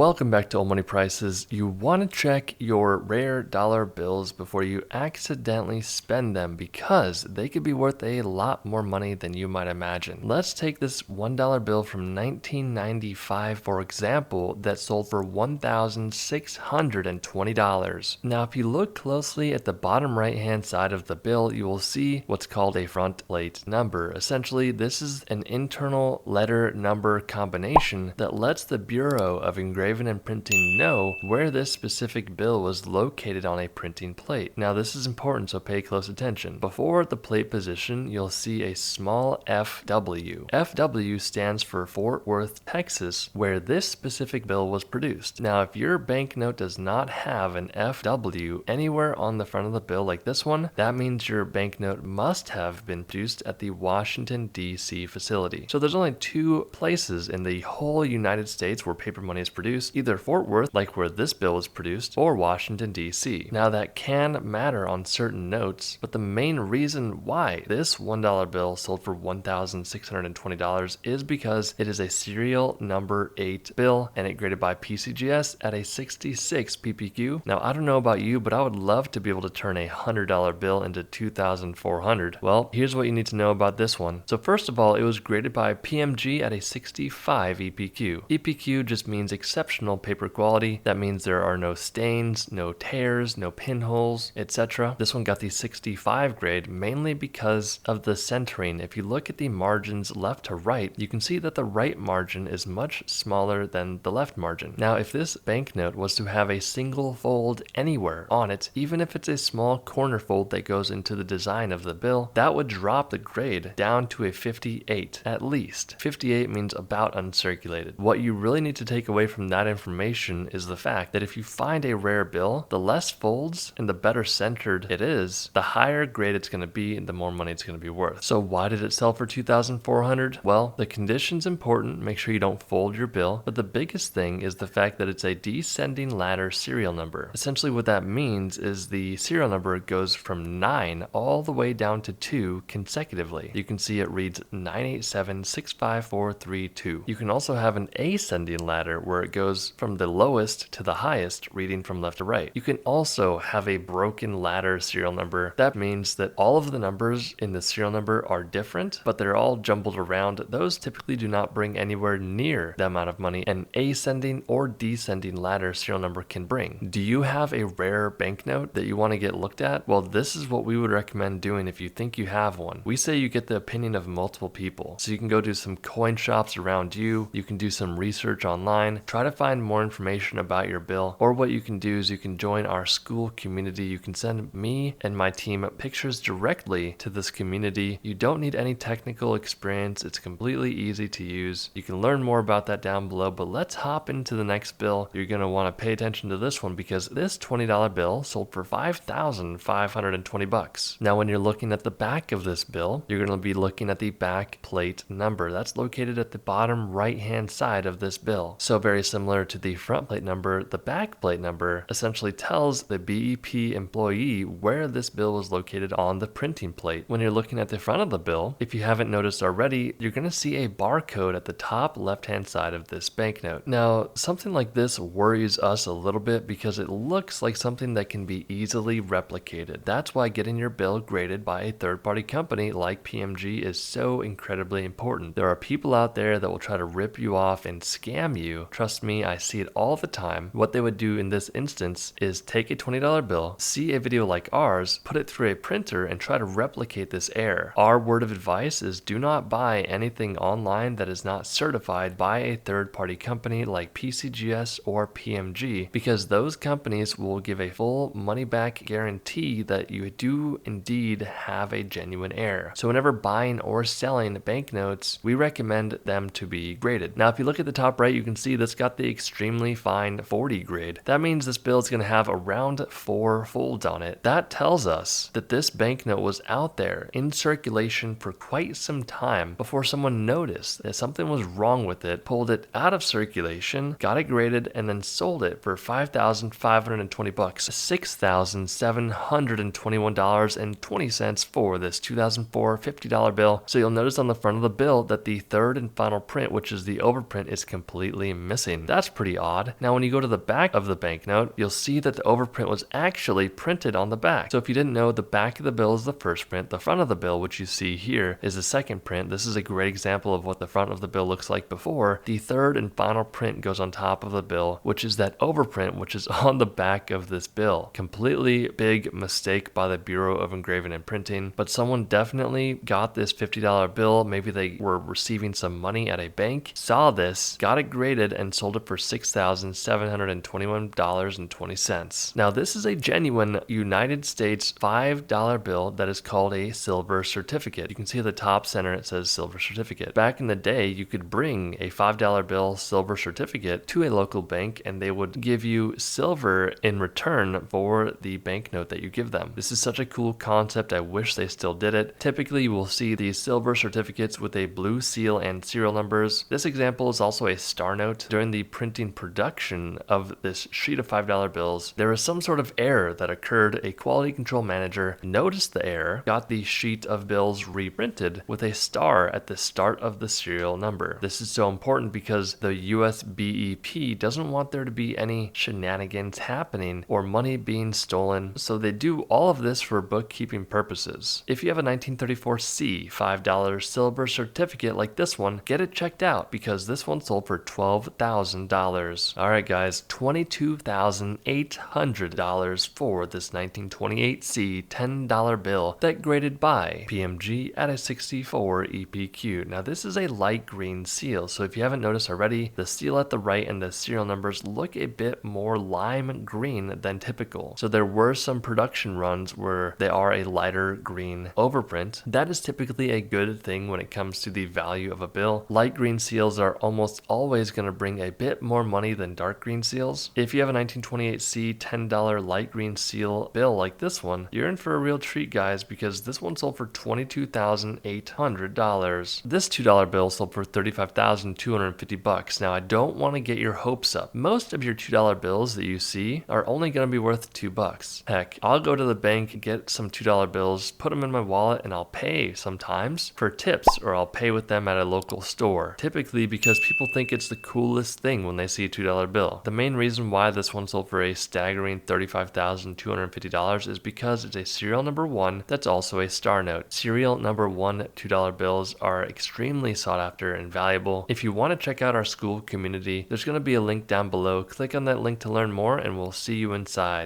Welcome back to Old Money Prices. You want to check your rare dollar bills before you accidentally spend them because they could be worth a lot more money than you might imagine. Let's take this $1 bill from 1995, for example, that sold for $1,620. Now, if you look closely at the bottom right-hand side of the bill, you will see what's called a front plate number. Essentially, this is an internal letter number combination that lets the Bureau of Engraving and Printing know where this specific bill was located on a printing plate. Now, this is important, so pay close attention. Before the plate position, you'll see a small FW. FW stands for Fort Worth, Texas, where this specific bill was produced. Now, if your banknote does not have an FW anywhere on the front of the bill like this one, that means your banknote must have been produced at the Washington, D.C. facility. So there's only two places in the whole United States where paper money is produced, either Fort Worth, like where this bill was produced, or Washington, D.C. Now, that can matter on certain notes, but the main reason why this $1 bill sold for $1,620 is because it is a serial number 8 bill, and it graded by PCGS at a 66 PPQ. Now, I don't know about you, but I would love to be able to turn a $100 bill into 2,400. Well, here's what you need to know about this one. So first of all, it was graded by PMG at a 65 EPQ. EPQ just means exceptional paper quality. That means there are no stains, no tears, no pinholes, etc. This one got the 65 grade mainly because of the centering. If you look at the margins left to right, you can see that the right margin is much smaller than the left margin. Now, if this banknote was to have a single fold anywhere on it, even if it's a small corner fold that goes into the design of the bill, that would drop the grade down to a 58 at least. 58 means about uncirculated. What you really need to take away from that information is the fact that if you find a rare bill, the less folds and the better centered it is, the higher grade it's going to be and the more money it's going to be worth. So why did it sell for $2,400? Well, the condition's important. Make sure you don't fold your bill. But the biggest thing is the fact that it's a descending ladder serial number. Essentially what that means is the serial number goes from 9 all the way down to 2 consecutively. You can see it reads 987-65432. You can also have an ascending ladder where it goes from the lowest to the highest, reading from left to right. You can also have a broken ladder serial number. That means that all of the numbers in the serial number are different, but they're all jumbled around. Those typically do not bring anywhere near the amount of money an ascending or descending ladder serial number can bring. Do you have a rare banknote that you want to get looked at? Well, this is what we would recommend doing if you think you have one. We say you get the opinion of multiple people. So you can go to some coin shops around you. You can do some research online, try to find more information about your bill, or what you can do is you can join our school community. You can send me and my team pictures directly to this community. You don't need any technical experience. It's completely easy to use. You can learn more about that down below, but let's hop into the next bill. You're going to want to pay attention to this one because this $20 bill sold for $5,520. Now, when you're looking at the back of this bill, you're going to be looking at the back plate number. That's located at the bottom right-hand side of this bill. So very similar to the front plate number, the back plate number essentially tells the BEP employee where this bill was located on the printing plate. When you're looking at the front of the bill, if you haven't noticed already, you're going to see a barcode at the top left-hand side of this banknote. Now, something like this worries us a little bit because it looks like something that can be easily replicated. That's why getting your bill graded by a third-party company like PMG is so incredibly important. There are people out there that will try to rip you off and scam you. Trust me, I see it all the time. What they would do in this instance is take a $20 bill, see a video like ours, put it through a printer, and try to replicate this error. Our word of advice is do not buy anything online that is not certified by a third-party company like PCGS or PMG, because those companies will give a full money-back guarantee that you do indeed have a genuine error. So whenever buying or selling banknotes, we recommend them to be graded. Now, if you look at the top right, you can see this got the extremely fine 40 grade. That means this bill is going to have around 4 folds on it. That tells us that this banknote was out there in circulation for quite some time before someone noticed that something was wrong with it, pulled it out of circulation, got it graded, and then sold it for $5,520, $6,721.20 for this 2004 $50 bill. So you'll notice on the front of the bill that the third and final print, which is the overprint, is completely missing. That's pretty odd. Now when you go to the back of the banknote, you'll see that the overprint was actually printed on the back. So if you didn't know, the back of the bill is the first print. The front of the bill, which you see here, is the second print. This is a great example of what the front of the bill looks like before. The third and final print goes on top of the bill, which is that overprint, which is on the back of this bill. Completely big mistake by the Bureau of Engraving and Printing, but someone definitely got this $50 bill. Maybe they were receiving some money at a bank, saw this, got it graded, and sold it for $6,721.20. Now this is a genuine United States $5 bill that is called a silver certificate. You can see at the top center it says silver certificate. Back in the day, you could bring a $5 bill silver certificate to a local bank and they would give you silver in return for the banknote that you give them. This is such a cool concept. I wish they still did it. Typically, you will see these silver certificates with a blue seal and serial numbers. This example is also a star note. During the printing production of this sheet of $5 bills, there was some sort of error that occurred. A quality control manager noticed the error, got the sheet of bills reprinted with a star at the start of the serial number. This is so important because the US BEP doesn't want there to be any shenanigans happening or money being stolen, so they do all of this for bookkeeping purposes. If you have a 1934C $5 silver certificate like this one, get it checked out because this one sold for $12,000. Alright guys, $22,800 for this 1928C $10 bill that graded by PMG at a 64 EPQ. Now this is a light green seal, so if you haven't noticed already, the seal at the right and the serial numbers look a bit more lime green than typical. So there were some production runs where they are a lighter green overprint. That is typically a good thing when it comes to the value of a bill. Light green seals are almost always going to bring a bit more money than dark green seals. If you have a 1928C $10 light green seal bill like this one, you're in for a real treat guys, because this one sold for $22,800. This $2 bill sold for $35,250. Now I don't want to get your hopes up. Most of your $2 bills that you see are only going to be worth $2. Heck, I'll go to the bank, get some $2 bills, put them in my wallet, and I'll pay sometimes for tips, or I'll pay with them at a local store. Typically because people think it's the coolest thing when they see a $2 bill. The main reason why this one sold for a staggering $35,250 is because it's a serial number 1 that's also a star note. Serial number 1 $2 bills are extremely sought after and valuable. If you want to check out our school community, there's going to be a link down below. Click on that link to learn more and we'll see you inside.